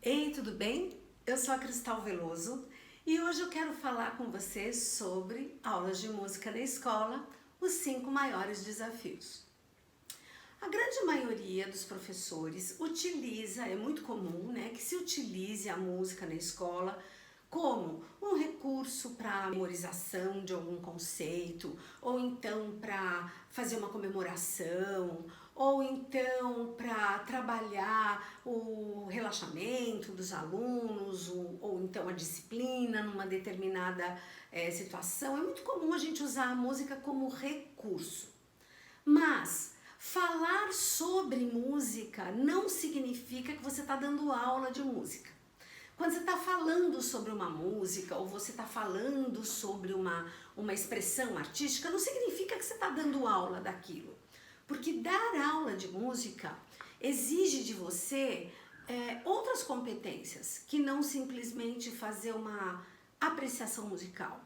Ei, tudo bem? Eu sou a Cristal Veloso e hoje eu quero falar com você sobre aulas de música na escola, os 5 maiores desafios. A grande maioria dos professores é muito comum, que se utilize a música na escola como um recurso para memorização de algum conceito, ou então para fazer uma comemoração, ou então para trabalhar o relaxamento dos alunos, ou então a disciplina numa determinada situação. É muito comum a gente usar a música como recurso. Mas falar sobre música não significa que você está dando aula de música. Quando você está falando sobre uma música ou você está falando sobre uma expressão artística, não significa que você está dando aula daquilo. Porque dar aula de música exige de você outras competências, que não simplesmente fazer uma apreciação musical,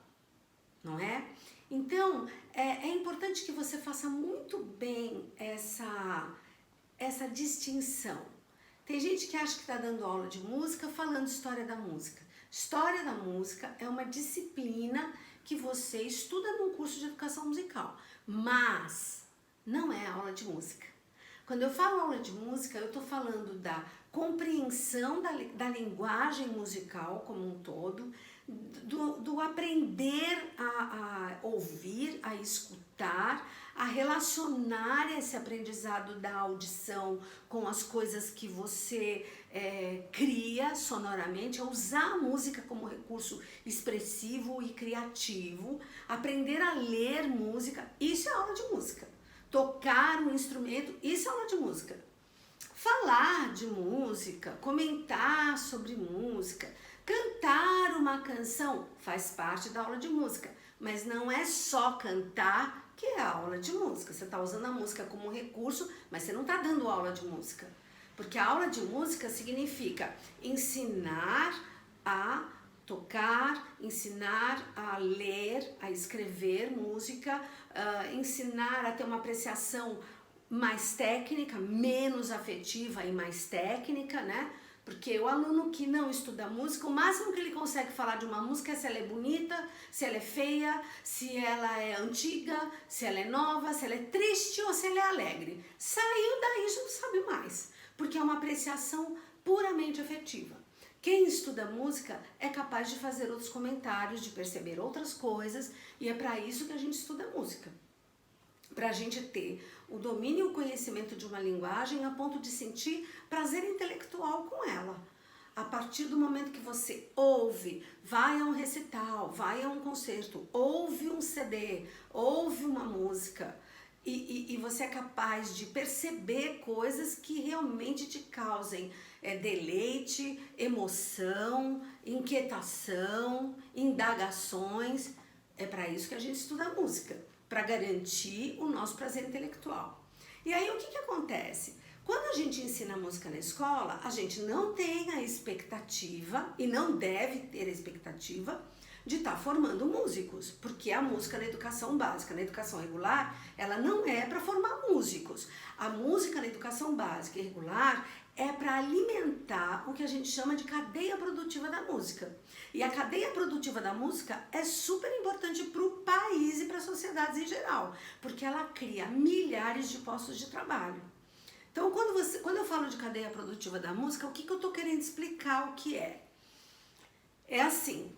não é? Então, é importante que você faça muito bem essa distinção. Tem gente que acha que está dando aula de música falando história da música. História da música é uma disciplina que você estuda num curso de educação musical, mas não é aula de música. Quando eu falo aula de música, eu estou falando da compreensão da linguagem musical como um todo, do aprender a ouvir, a escutar, a relacionar esse aprendizado da audição com as coisas que você cria sonoramente, a usar a música como recurso expressivo e criativo, aprender a ler música, isso é aula de música. Tocar um instrumento, isso é aula de música. Falar de música, comentar sobre música, cantar uma canção faz parte da aula de música, mas não é só cantar que é aula de música. Você está usando a música como recurso, mas você não está dando aula de música. Porque a aula de música significa ensinar a tocar, ensinar a ler, a escrever música, ensinar a ter uma apreciação mais técnica, menos afetiva e mais técnica, né? Porque o aluno que não estuda música, o máximo que ele consegue falar de uma música é se ela é bonita, se ela é feia, se ela é antiga, se ela é nova, se ela é triste ou se ela é alegre. Saiu daí já não sabe mais, porque é uma apreciação puramente afetiva. Quem estuda música é capaz de fazer outros comentários, de perceber outras coisas, e é para isso que a gente estuda música. Para a gente ter o domínio e o conhecimento de uma linguagem a ponto de sentir prazer intelectual com ela. A partir do momento que você ouve, vai a um recital, vai a um concerto, ouve um CD, ouve uma música, e você é capaz de perceber coisas que realmente te causem deleite, emoção, inquietação, indagações. É para isso que a gente estuda música, para garantir o nosso prazer intelectual. E aí o que acontece? Quando a gente ensina música na escola, a gente não tem a expectativa, e não deve ter a expectativa, de estar formando músicos, porque a música na educação básica, na educação regular, ela não é para formar músicos. A música na educação básica e regular é para alimentar o que a gente chama de cadeia produtiva da música. E a cadeia produtiva da música é super importante para o país e para as sociedades em geral, porque ela cria milhares de postos de trabalho. Então, quando eu falo de cadeia produtiva da música, o que eu estou querendo explicar o que é? É assim,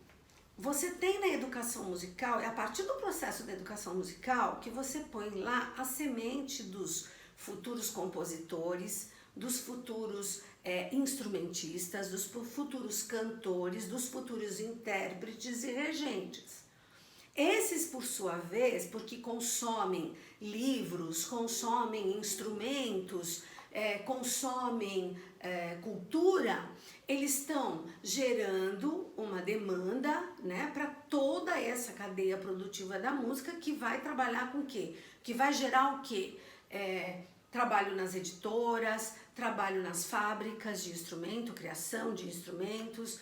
você tem na educação musical, é a partir do processo da educação musical que você põe lá a semente dos futuros compositores, dos futuros instrumentistas, dos futuros cantores, dos futuros intérpretes e regentes. Esses, por sua vez, porque consomem livros, consomem instrumentos, consomem cultura, eles estão gerando uma demanda, né, para toda essa cadeia produtiva da música, que vai trabalhar com o quê? Que vai gerar o quê? Trabalho nas editoras, trabalho nas fábricas de instrumento, criação de instrumentos,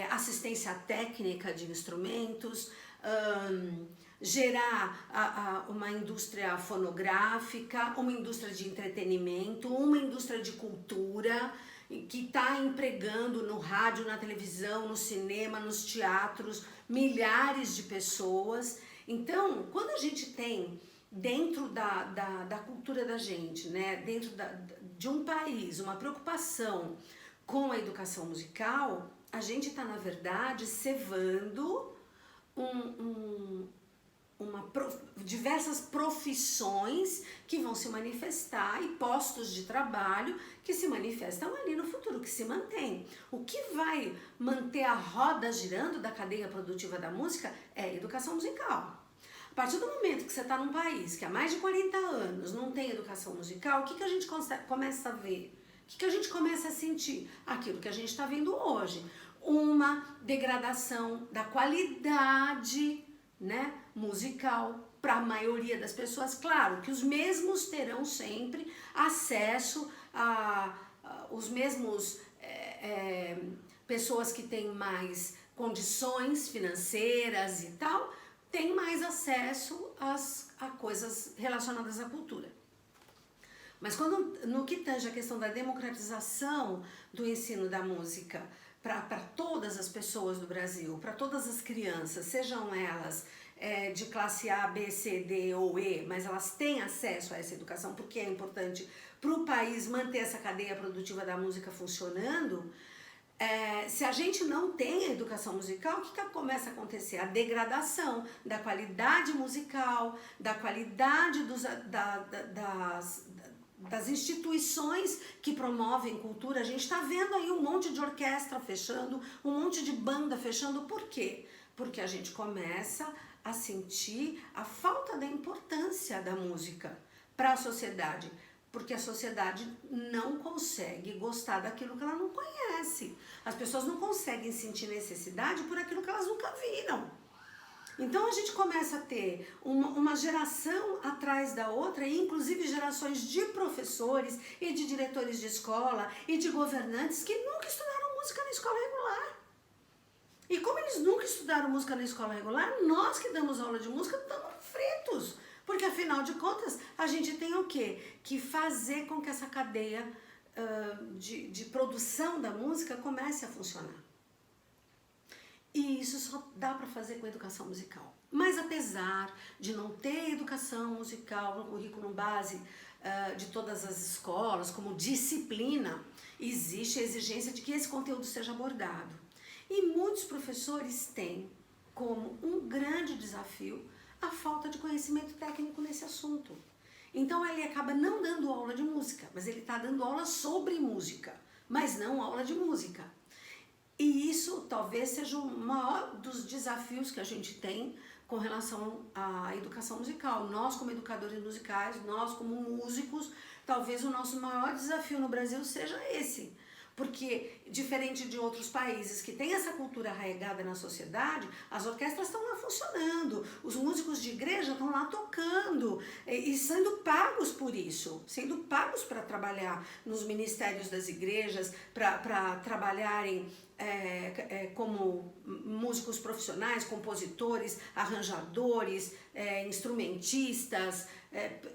assistência técnica de instrumentos, gerar uma indústria fonográfica, uma indústria de entretenimento, uma indústria de cultura. que está empregando no rádio, na televisão, no cinema, nos teatros, milhares de pessoas. Então, quando a gente tem dentro da cultura da gente, né, dentro de um país, uma preocupação com a educação musical, a gente está, na verdade, cevando diversas profissões que vão se manifestar e postos de trabalho que se manifestam ali no futuro, que se mantém. O que vai manter a roda girando da cadeia produtiva da música é a educação musical. A partir do momento que você está num país que há mais de 40 anos não tem educação musical, o que a gente começa a ver? O que a gente começa a sentir? Aquilo que a gente está vendo hoje. Uma degradação da qualidade, né, musical para a maioria das pessoas. Claro que os mesmos terão sempre acesso os mesmos pessoas que têm mais condições financeiras e tal, têm mais acesso a coisas relacionadas à cultura. Mas no que tange a questão da democratização do ensino da música para todas as pessoas do Brasil, para todas as crianças, sejam elas de classe A, B, C, D ou E, mas elas têm acesso a essa educação porque é importante para o país manter essa cadeia produtiva da música funcionando. Se a gente não tem a educação musical, o que começa a acontecer? A degradação da qualidade musical, da qualidade das instituições que promovem cultura. A gente está vendo aí um monte de orquestra fechando, um monte de banda fechando. Por quê? Porque a gente começa a sentir a falta da importância da música para a sociedade. Porque a sociedade não consegue gostar daquilo que ela não conhece. As pessoas não conseguem sentir necessidade por aquilo que elas nunca viram. Então a gente começa a ter uma geração atrás da outra, e inclusive gerações de professores e de diretores de escola e de governantes que nunca estudaram música na escola regular. E como eles nunca estudaram música na escola regular, nós que damos aula de música estamos fritos. Porque afinal de contas, a gente tem o quê? Que fazer com que essa cadeia de produção da música comece a funcionar. E isso só dá para fazer com a educação musical. Mas apesar de não ter educação musical no currículo base de todas as escolas, como disciplina, existe a exigência de que esse conteúdo seja abordado. E muitos professores têm como um grande desafio a falta de conhecimento técnico nesse assunto. Então ele acaba não dando aula de música, mas ele está dando aula sobre música, mas não aula de música. E isso talvez seja o maior dos desafios que a gente tem com relação à educação musical. Nós, como educadores musicais, nós, como músicos, talvez o nosso maior desafio no Brasil seja esse. Porque, diferente de outros países que têm essa cultura arraigada na sociedade, as orquestras estão lá funcionando, os músicos de igreja estão lá tocando e sendo pagos por isso, sendo pagos para trabalhar nos ministérios das igrejas, para trabalharem como músicos profissionais, compositores, arranjadores, instrumentistas,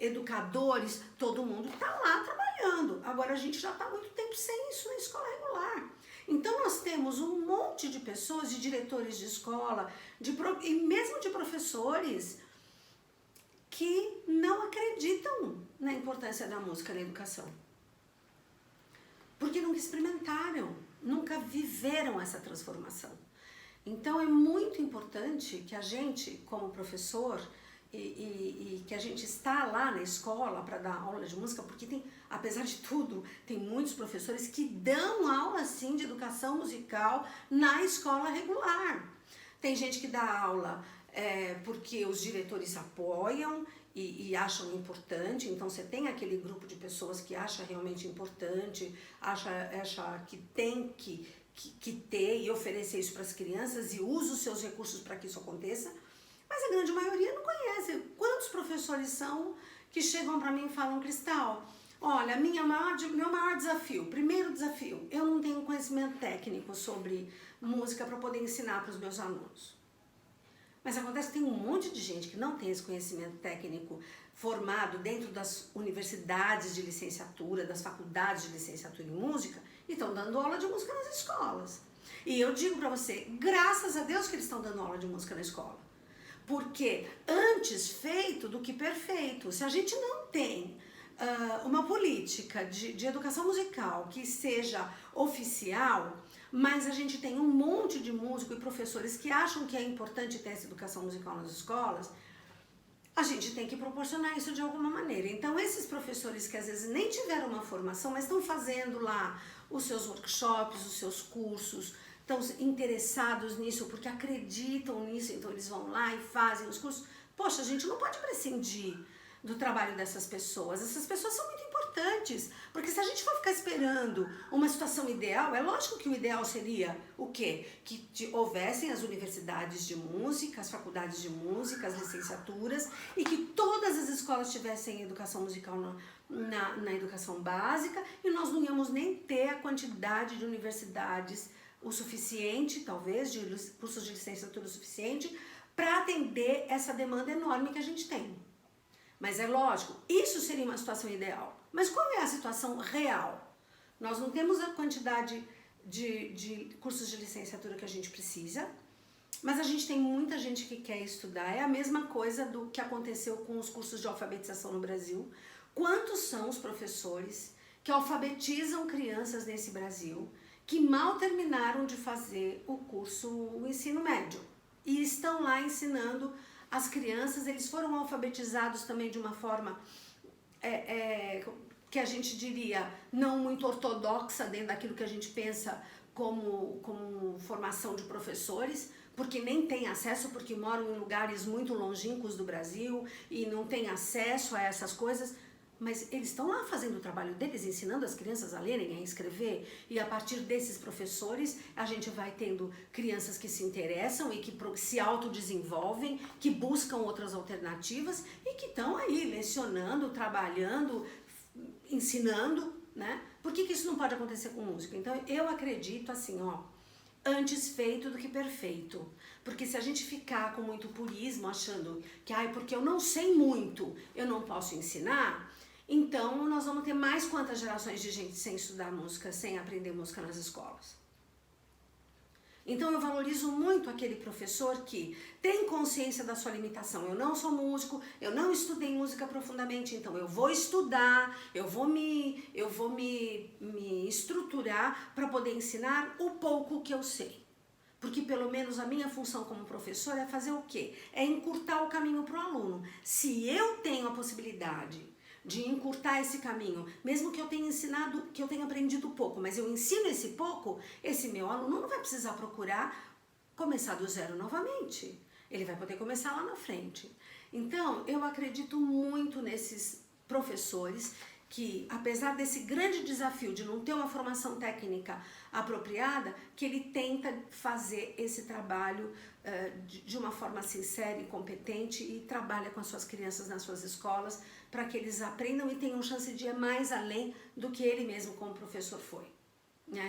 educadores, todo mundo está lá trabalhando. Agora a gente já está há muito tempo sem isso na escola regular. Então nós temos um monte de pessoas, de diretores de escola, e mesmo de professores, que não acreditam na importância da música na educação. Porque nunca experimentaram, nunca viveram essa transformação. Então é muito importante que a gente, como professor, e que a gente está lá na escola para dar aula de música, porque tem, apesar de tudo, tem muitos professores que dão aula sim de educação musical na escola regular. Tem gente que dá aula porque os diretores apoiam e acham importante, então você tem aquele grupo de pessoas que acha realmente importante, acha que tem que ter e oferecer isso para as crianças e usa os seus recursos para que isso aconteça. Mas a grande maioria não conhece. Quantos professores são que chegam para mim e falam: Cristal, olha, meu maior desafio, primeiro desafio, eu não tenho conhecimento técnico sobre música para poder ensinar para os meus alunos. Mas acontece que tem um monte de gente que não tem esse conhecimento técnico formado dentro das universidades de licenciatura, das faculdades de licenciatura em música, e estão dando aula de música nas escolas. E eu digo para você, graças a Deus que eles estão dando aula de música na escola. Porque antes feito do que perfeito. Se a gente não tem uma política de educação musical que seja oficial, mas a gente tem um monte de músicos e professores que acham que é importante ter essa educação musical nas escolas, a gente tem que proporcionar isso de alguma maneira. Então, esses professores que às vezes nem tiveram uma formação, mas estão fazendo lá os seus workshops, os seus cursos, estão interessados nisso porque acreditam nisso, então eles vão lá e fazem os cursos. Poxa, a gente não pode prescindir do trabalho dessas pessoas. Essas pessoas são muito importantes, porque se a gente for ficar esperando uma situação ideal, é lógico que o ideal seria o quê? Que houvessem as universidades de música, as faculdades de música, as licenciaturas, e que todas as escolas tivessem educação musical na educação básica, e nós não íamos nem ter a quantidade de universidades o suficiente, talvez, de cursos de licenciatura o suficiente, para atender essa demanda enorme que a gente tem. Mas é lógico, isso seria uma situação ideal. Mas qual é a situação real? Nós não temos a quantidade de cursos de licenciatura que a gente precisa, mas a gente tem muita gente que quer estudar. É a mesma coisa do que aconteceu com os cursos de alfabetização no Brasil. Quantos são os professores que alfabetizam crianças nesse Brasil que mal terminaram de fazer o ensino médio e estão lá ensinando as crianças? Eles foram alfabetizados também de uma forma que a gente diria não muito ortodoxa dentro daquilo que a gente pensa como formação de professores, porque nem tem acesso, porque moram em lugares muito longínquos do Brasil e não tem acesso a essas coisas. Mas eles estão lá fazendo o trabalho deles, ensinando as crianças a lerem, a escrever, e a partir desses professores a gente vai tendo crianças que se interessam e que se autodesenvolvem, que buscam outras alternativas e que estão aí lecionando, trabalhando, ensinando, né? Por que isso não pode acontecer com música? Então eu acredito assim, antes feito do que perfeito. Porque se a gente ficar com muito purismo, achando que porque eu não sei muito, eu não posso ensinar, então nós vamos ter mais quantas gerações de gente sem estudar música, sem aprender música nas escolas? Então eu valorizo muito aquele professor que tem consciência da sua limitação. Eu não sou músico, eu não estudei música profundamente, então eu vou estudar, eu vou me estruturar para poder ensinar o pouco que eu sei. Porque pelo menos a minha função como professor é fazer o quê? É encurtar o caminho para o aluno. Se eu tenho a possibilidade de encurtar esse caminho, mesmo que eu tenha ensinado, que eu tenha aprendido pouco, mas eu ensino esse pouco, esse meu aluno não vai precisar procurar começar do zero novamente. Ele vai poder começar lá na frente. Então, eu acredito muito nesses professores que, apesar desse grande desafio de não ter uma formação técnica apropriada, que ele tenta fazer esse trabalho de uma forma sincera e competente e trabalha com as suas crianças nas suas escolas para que eles aprendam e tenham chance de ir mais além do que ele mesmo como professor foi.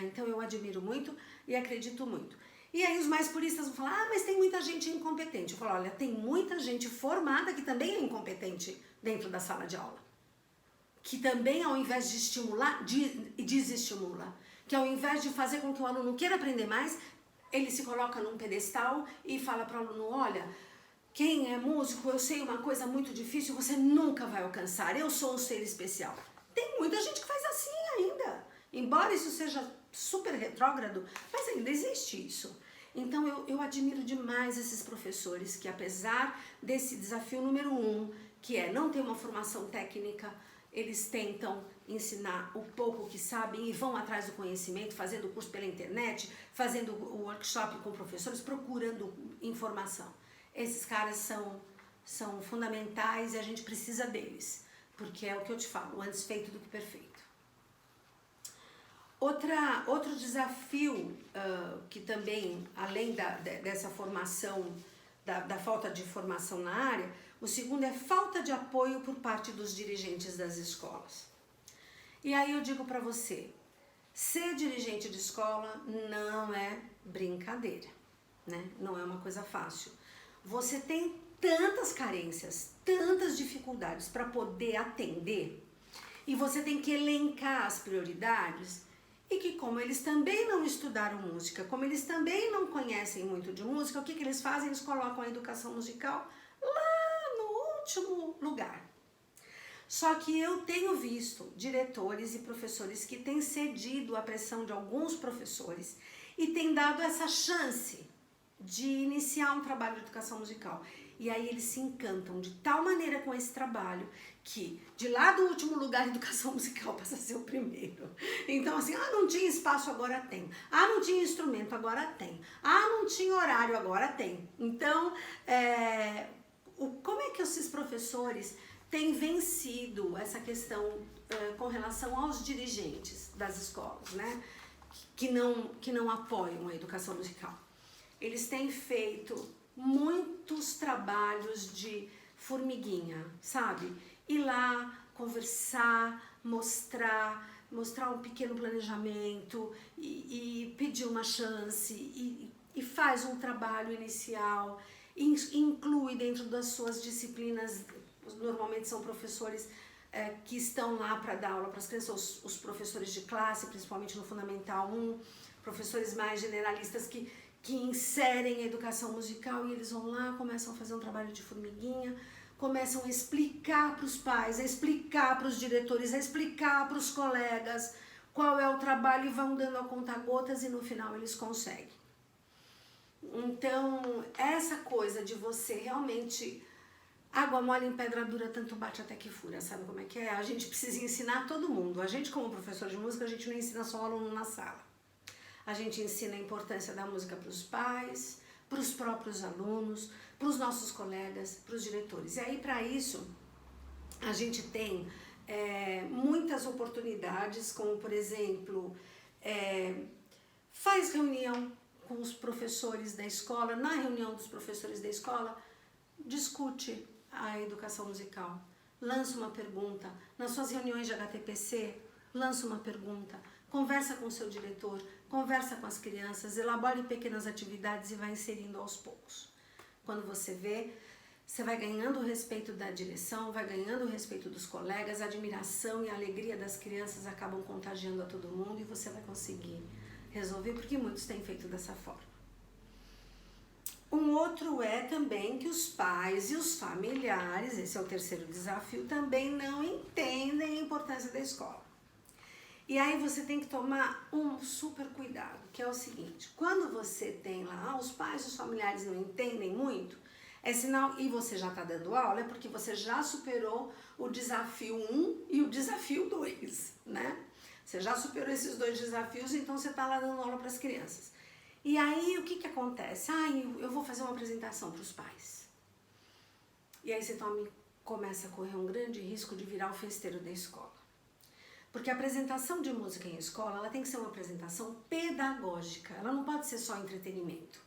Então eu admiro muito e acredito muito. E aí os mais puristas vão falar, mas tem muita gente incompetente. Eu falo, olha, tem muita gente formada que também é incompetente dentro da sala de aula. Que também, ao invés de estimular, desestimula. Que ao invés de fazer com que o aluno queira aprender mais, ele se coloca num pedestal e fala para o aluno, olha, quem é músico, eu sei uma coisa muito difícil, você nunca vai alcançar, eu sou um ser especial. Tem muita gente que faz assim ainda. Embora isso seja super retrógrado, mas ainda existe isso. Então eu admiro demais esses professores que, apesar desse desafio número 1, que é não ter uma formação técnica, eles tentam ensinar o pouco que sabem e vão atrás do conhecimento, fazendo curso pela internet, fazendo o workshop com professores, procurando informação. Esses caras são fundamentais e a gente precisa deles, porque é o que eu te falo, antes feito do que perfeito. Outro desafio que também, além dessa formação, da falta de formação na área, o segundo é falta de apoio por parte dos dirigentes das escolas. E aí eu digo para você, ser dirigente de escola não é brincadeira, né? Não é uma coisa fácil. Você tem tantas carências, tantas dificuldades para poder atender, e você tem que elencar as prioridades. e que como eles também não estudaram música, como eles também não conhecem muito de música, o que eles fazem? Eles colocam a educação musical lá no último lugar. Só que eu tenho visto diretores e professores que têm cedido à pressão de alguns professores e têm dado essa chance de iniciar um trabalho de educação musical. E aí eles se encantam de tal maneira com esse trabalho que de lá do último lugar a educação musical passa a ser o primeiro. Então assim, não tinha espaço, agora tem. Não tinha instrumento, agora tem. Não tinha horário, agora tem. Então, como é que esses professores têm vencido essa questão com relação aos dirigentes das escolas, né? Que não apoiam a educação musical? Eles têm feito muitos trabalhos de formiguinha, sabe? Ir lá, conversar, mostrar um pequeno planejamento e pedir uma chance e faz um trabalho inicial, inclui dentro das suas disciplinas, normalmente são professores que estão lá para dar aula para as crianças, os professores de classe, principalmente no Fundamental 1, professores mais generalistas que inserem a educação musical, e eles vão lá, começam a fazer um trabalho de formiguinha, começam a explicar para os pais, a explicar para os diretores, a explicar para os colegas qual é o trabalho, e vão dando a conta-gotas e no final eles conseguem. Então, essa coisa de você realmente, água mole em pedra dura, tanto bate até que fura, sabe como é que é? A gente precisa ensinar todo mundo. A gente, como professor de música, a gente não ensina só o aluno na sala. A gente ensina a importância da música para os pais, para os próprios alunos, para os nossos colegas, para os diretores. E aí, para isso, a gente tem muitas oportunidades, como, por exemplo, faz reunião com os professores da escola. Na reunião dos professores da escola, discute a educação musical, lança uma pergunta. Nas suas reuniões de HTPC, lança uma pergunta, conversa com o seu diretor, conversa com as crianças, elabore pequenas atividades e vai inserindo aos poucos. Quando você vê, você vai ganhando o respeito da direção, vai ganhando o respeito dos colegas, a admiração e a alegria das crianças acabam contagiando a todo mundo e você vai conseguir resolver, porque muitos têm feito dessa forma. Um outro é também que os pais e os familiares, esse é o terceiro desafio, também não entendem a importância da escola. E aí você tem que tomar um super cuidado, que é o seguinte: quando você tem lá, os pais e os familiares não entendem muito, é sinal, e você já está dando aula, é porque você já superou o desafio 1 e o desafio 2, né? Você já superou esses 2 desafios, então você está lá dando aula para as crianças. E aí o que acontece? Eu vou fazer uma apresentação para os pais. E aí você começa a correr um grande risco de virar o festeiro da escola. Porque a apresentação de música em escola, ela tem que ser uma apresentação pedagógica, ela não pode ser só entretenimento.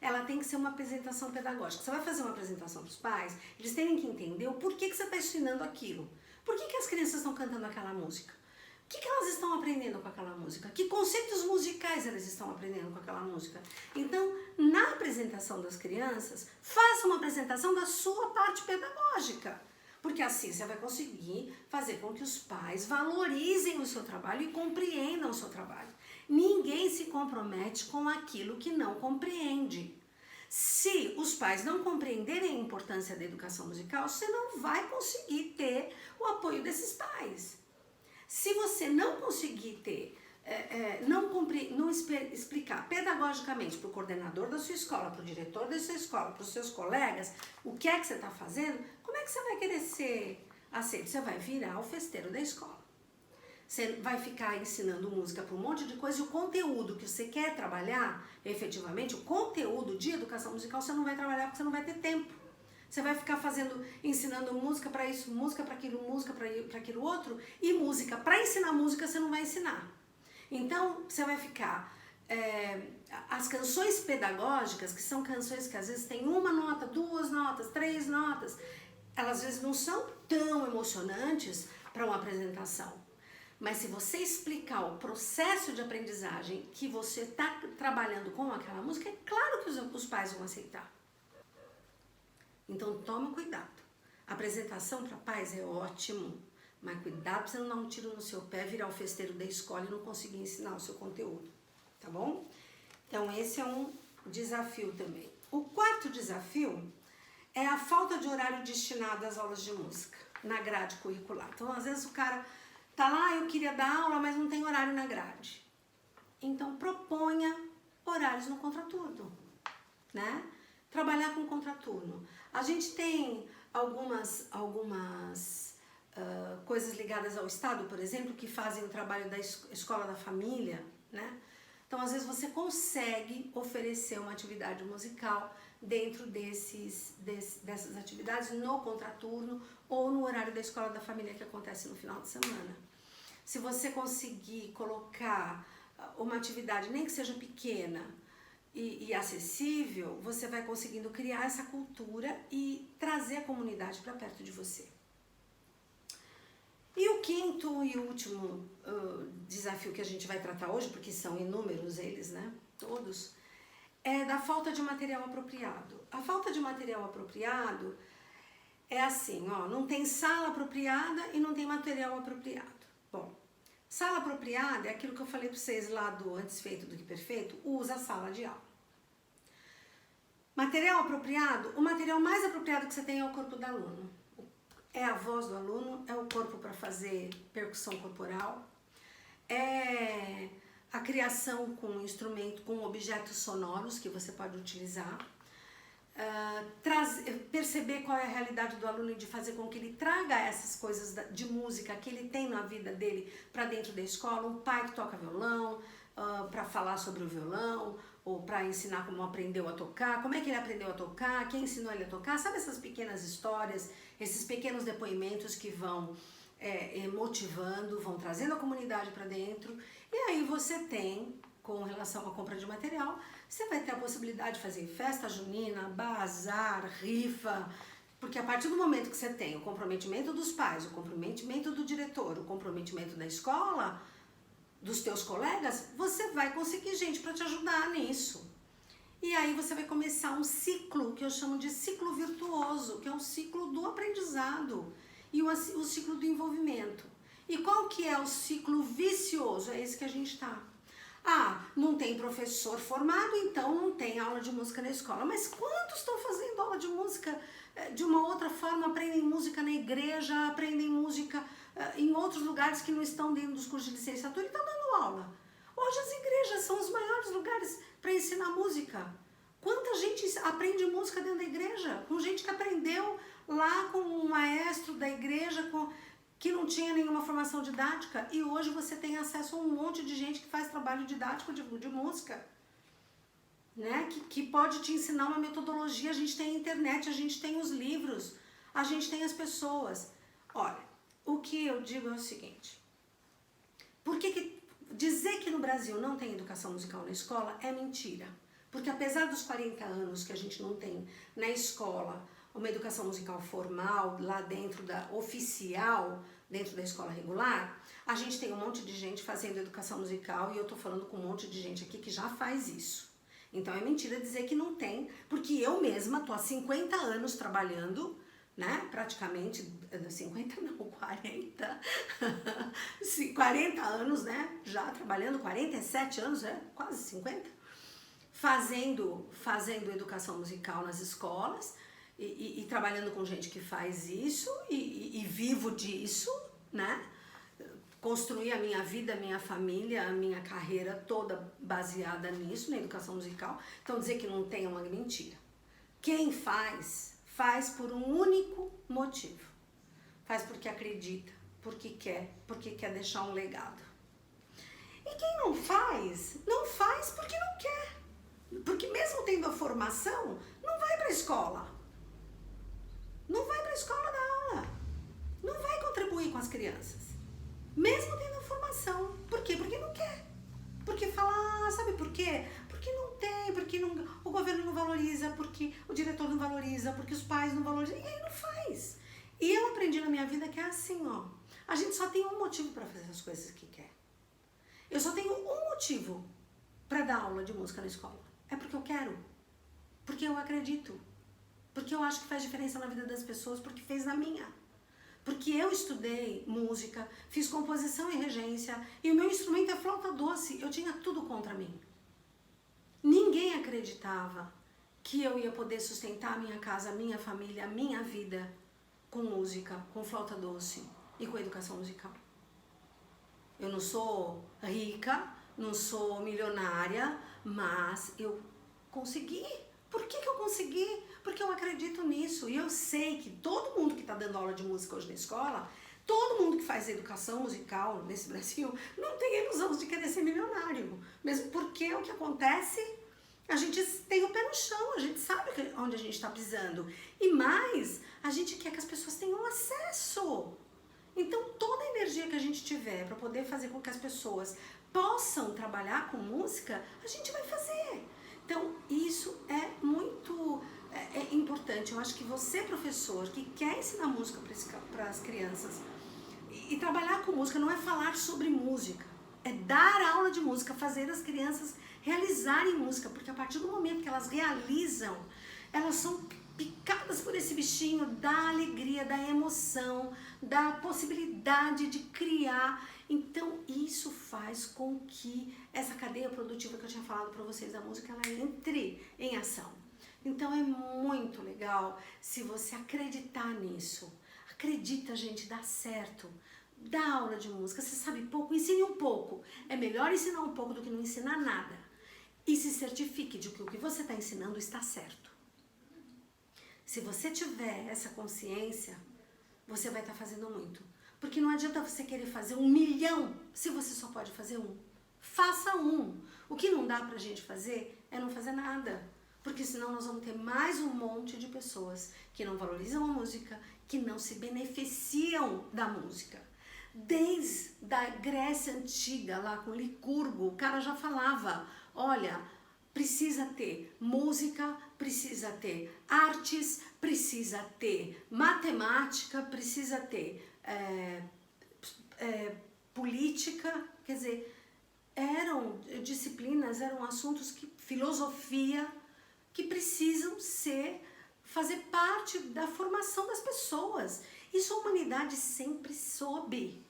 Ela tem que ser uma apresentação pedagógica. Você vai fazer uma apresentação para os pais, eles têm que entender o porquê que você está ensinando aquilo. Por que as crianças estão cantando aquela música? O que elas estão aprendendo com aquela música? Que conceitos musicais elas estão aprendendo com aquela música? Então, na apresentação das crianças, faça uma apresentação da sua parte pedagógica. Porque assim você vai conseguir fazer com que os pais valorizem o seu trabalho e compreendam o seu trabalho. Ninguém se compromete com aquilo que não compreende. Se os pais não compreenderem a importância da educação musical, você não vai conseguir ter o apoio desses pais. Se você não conseguir ter, não explicar pedagogicamente para o coordenador da sua escola, para o diretor da sua escola, para os seus colegas, o que é que você está fazendo, como é que você vai querer ser aceito? Você vai virar o festeiro da escola. Você vai ficar ensinando música para um monte de coisa e o conteúdo que você quer trabalhar, efetivamente, o conteúdo de educação musical, você não vai trabalhar porque você não vai ter tempo. Você vai ficar ensinando música para isso, música para aquilo outro, e música para ensinar música você não vai ensinar. Então, você vai ficar... as canções pedagógicas, que são canções que às vezes tem 1 nota, 2 notas, 3 notas, elas às vezes não são tão emocionantes para uma apresentação. Mas se você explicar o processo de aprendizagem que você está trabalhando com aquela música, é claro que os pais vão aceitar. Então tome cuidado. A apresentação para pais é ótimo, Mas cuidado pra você não dar um tiro no seu pé, virar o festeiro da escola e não conseguir ensinar o seu conteúdo, tá bom? Então esse é um desafio também. O quarto desafio é a falta de horário destinado às aulas de música na grade curricular. Então às vezes o cara tá lá, eu queria dar aula, mas não tem horário na grade. Então proponha horários no contraturno, né? Trabalhar com contraturno. A gente tem algumas coisas ligadas ao Estado, por exemplo, que fazem o trabalho da escola da família, né? Então, às vezes, você consegue oferecer uma atividade musical dentro dessas atividades no contraturno ou no horário da escola da família que acontece no final de semana. Se você conseguir colocar uma atividade, nem que seja pequena, e acessível, você vai conseguindo criar essa cultura e trazer a comunidade para perto de você. E o quinto e último desafio que a gente vai tratar hoje, porque são inúmeros eles, né? Todos, é da falta de material apropriado. A falta de material apropriado é assim, ó, não tem sala apropriada e não tem material apropriado. Bom, sala apropriada é aquilo que eu falei para vocês lá do Antes Feito do que Perfeito, usa a sala de aula. Material apropriado, o material mais apropriado que você tem é o corpo do aluno. É a voz do aluno, é o corpo para fazer percussão corporal, é a criação com instrumento, com objetos sonoros que você pode utilizar, perceber qual é a realidade do aluno e de fazer com que ele traga essas coisas de música que ele tem na vida dele para dentro da escola, um pai que toca violão, para falar sobre o violão, ou para ensinar como aprendeu a tocar, como é que ele aprendeu a tocar, quem ensinou ele a tocar, sabe essas pequenas histórias, esses pequenos depoimentos que vão motivando, vão trazendo a comunidade para dentro, e aí você tem, com relação à compra de material, você vai ter a possibilidade de fazer festa junina, bazar, rifa, porque a partir do momento que você tem o comprometimento dos pais, o comprometimento do diretor, o comprometimento da escola, dos teus colegas, você vai conseguir gente para te ajudar nisso. E aí você vai começar um ciclo, que eu chamo de ciclo virtuoso, que é o ciclo do aprendizado e o ciclo do envolvimento. E qual que é o ciclo vicioso? É esse que a gente está. Ah, não tem professor formado, então não tem aula de música na escola. Mas quantos estão fazendo aula de música de uma outra forma, aprendem música na igreja, aprendem música em outros lugares que não estão dentro dos cursos de licenciatura e estão dando aula. Hoje as igrejas são os maiores lugares para ensinar música. Quanta gente aprende música dentro da igreja? Com gente que aprendeu lá com um maestro da igreja que não tinha nenhuma formação didática. E hoje você tem acesso a um monte de gente que faz trabalho didático de música. Né? Que pode te ensinar uma metodologia. A gente tem a internet, a gente tem os livros, a gente tem as pessoas. Olha, o que eu digo é o seguinte. Por que dizer que no Brasil não tem educação musical na escola é mentira. Porque apesar dos 40 anos que a gente não tem na escola uma educação musical formal, lá dentro oficial, dentro da escola regular, a gente tem um monte de gente fazendo educação musical e eu tô falando com um monte de gente aqui que já faz isso. Então é mentira dizer que não tem, porque eu mesma tô há 50 anos trabalhando, né, praticamente, 50 não, 40, 40 anos, né, já trabalhando, 47 anos, quase 50, fazendo educação musical nas escolas e trabalhando com gente que faz isso e vivo disso, né, construir a minha vida, a minha família, a minha carreira toda baseada nisso, na educação musical. Então dizer que não tem é uma mentira. Quem faz por um único motivo. Faz porque acredita, porque quer deixar um legado. E quem não faz porque não quer. Porque mesmo tendo a formação, não vai para a escola. Não vai para a escola dar aula. Não vai contribuir com as crianças. Mesmo tendo a formação. Por quê? Porque não quer. Porque fala, sabe por quê? Porque não tem, porque o governo não valoriza, porque o diretor não valoriza, porque os pais não valorizam, e aí não faz. E eu aprendi na minha vida que é assim, ó. A gente só tem um motivo para fazer as coisas que quer. Eu só tenho um motivo para dar aula de música na escola. É porque eu quero. Porque eu acredito. Porque eu acho que faz diferença na vida das pessoas, porque fez na minha. Porque eu estudei música, fiz composição e regência, e o meu instrumento é flauta doce. Eu tinha tudo contra mim. Ninguém acreditava que eu ia poder sustentar a minha casa, a minha família, a minha vida com música, com flauta doce e com educação musical. Eu não sou rica, não sou milionária, mas eu consegui. Por que eu consegui? Porque eu acredito nisso. E eu sei que todo mundo que está dando aula de música hoje na escola, todo mundo que faz educação musical nesse Brasil, não tem ilusão de querer ser milionário. Mesmo porque o que acontece, a gente tem o pé no chão, a gente sabe onde a gente está pisando. E mais, a gente quer que as pessoas tenham acesso. Então, toda a energia que a gente tiver para poder fazer com que as pessoas possam trabalhar com música, a gente vai fazer. Então, isso é muito importante. Eu acho que você, professor, que quer ensinar música para as crianças, e trabalhar com música não é falar sobre música, é dar aula de música, fazer as crianças realizarem música, porque a partir do momento que elas realizam, elas são picadas por esse bichinho da alegria, da emoção, da possibilidade de criar. Então isso faz com que essa cadeia produtiva que eu tinha falado para vocês da música, ela entre em ação. Então é muito legal se você acreditar nisso. Acredita, gente, dá certo. Dá aula de música, você sabe pouco, ensine um pouco. É melhor ensinar um pouco do que não ensinar nada. E se certifique de que o que você está ensinando está certo. Se você tiver essa consciência, você vai estar fazendo muito. Porque não adianta você querer fazer 1 milhão se você só pode fazer 1. Faça 1. O que não dá pra gente fazer é não fazer nada. Porque senão nós vamos ter mais um monte de pessoas que não valorizam a música, que não se beneficiam da música. Desde a Grécia Antiga, lá com Licurgo, o cara já falava, olha, precisa ter música, precisa ter artes, precisa ter matemática, precisa ter política, quer dizer, eram disciplinas, eram assuntos, filosofia, que precisam fazer parte da formação das pessoas. Isso a humanidade sempre soube.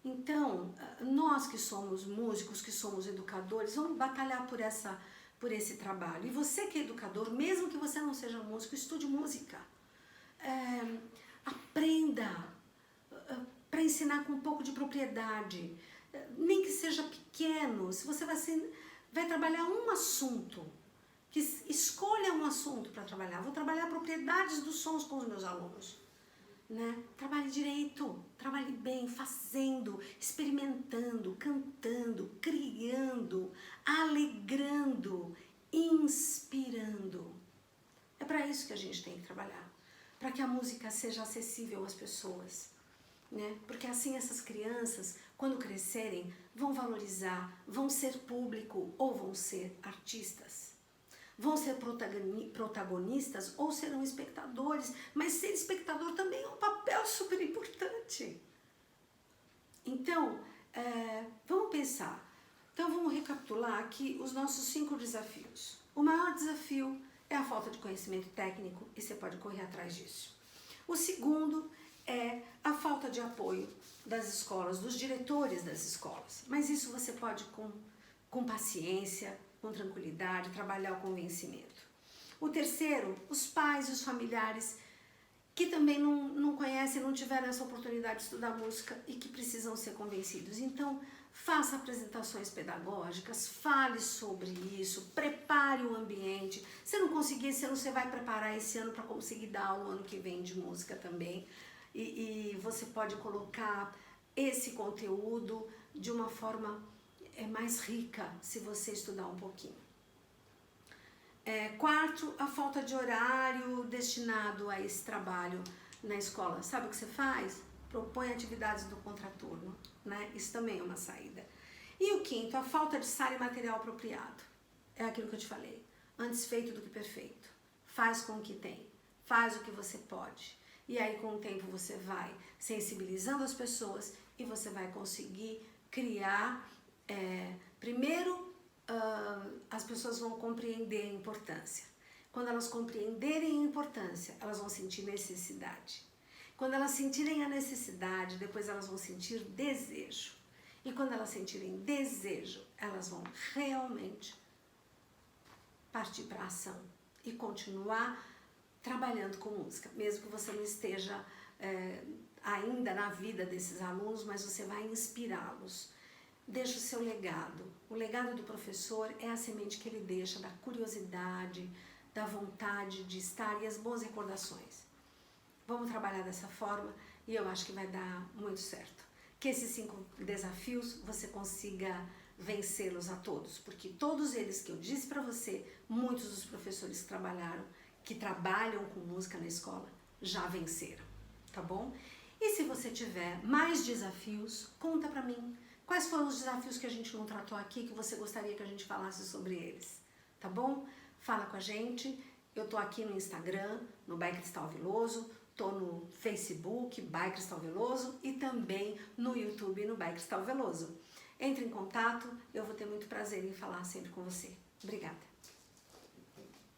Então, nós que somos músicos, que somos educadores, vamos batalhar por esse trabalho. E você que é educador, mesmo que você não seja músico, estude música. Aprenda para ensinar com um pouco de propriedade. Nem que seja pequeno. Se você vai trabalhar um assunto, que escolha um assunto para trabalhar. Vou trabalhar propriedades dos sons com os meus alunos. Né? Trabalhe direito, trabalhe bem, fazendo, experimentando, cantando, criando, alegrando, inspirando. É para isso que a gente tem que trabalhar, para que a música seja acessível às pessoas, né? Porque assim essas crianças, quando crescerem, vão valorizar, vão ser público ou vão ser artistas. Vão ser protagonistas ou serão espectadores, mas ser espectador também é um papel super importante. Então, vamos pensar. Então, vamos recapitular aqui os nossos 5 desafios. O maior desafio é a falta de conhecimento técnico e você pode correr atrás disso. O segundo é a falta de apoio das escolas, dos diretores das escolas. Mas isso você pode, com paciência, com tranquilidade, trabalhar o convencimento. O terceiro, os pais e os familiares que também não conhecem, não tiveram essa oportunidade de estudar música e que precisam ser convencidos. Então, faça apresentações pedagógicas, fale sobre isso, prepare o ambiente. Se não conseguir esse ano, você vai preparar esse ano para conseguir dar aula o ano que vem de música também. E você pode colocar esse conteúdo de uma forma mais rica se você estudar um pouquinho. Quarto, a falta de horário destinado a esse trabalho na escola. Sabe o que você faz? Propõe atividades do contraturno, né? Isso também é uma saída. E o quinto, a falta de sala e material apropriado. É aquilo que eu te falei. Antes feito do que perfeito. Faz com o que tem. Faz o que você pode. E aí, com o tempo, você vai sensibilizando as pessoas e você vai conseguir criar... Primeiro, as pessoas vão compreender a importância. Quando elas compreenderem a importância, elas vão sentir necessidade. Quando elas sentirem a necessidade, depois elas vão sentir desejo. E quando elas sentirem desejo, elas vão realmente partir para a ação e continuar trabalhando com música, mesmo que você não esteja ainda na vida desses alunos, mas você vai inspirá-los. Deixa o seu legado. O legado do professor é a semente que ele deixa da curiosidade, da vontade de estar e as boas recordações. Vamos trabalhar dessa forma e eu acho que vai dar muito certo. Que esses 5 desafios você consiga vencê-los a todos, porque todos eles que eu disse para você, muitos dos professores que trabalham com música na escola já venceram, tá bom? E se você tiver mais desafios, conta pra mim. Quais foram os desafios que a gente não tratou aqui que você gostaria que a gente falasse sobre eles, tá bom? Fala com a gente. Eu tô aqui no Instagram, no By Cristal Veloso, tô no Facebook, By Cristal Veloso, e também no YouTube, no By Cristal Veloso. Entre em contato, eu vou ter muito prazer em falar sempre com você. Obrigada.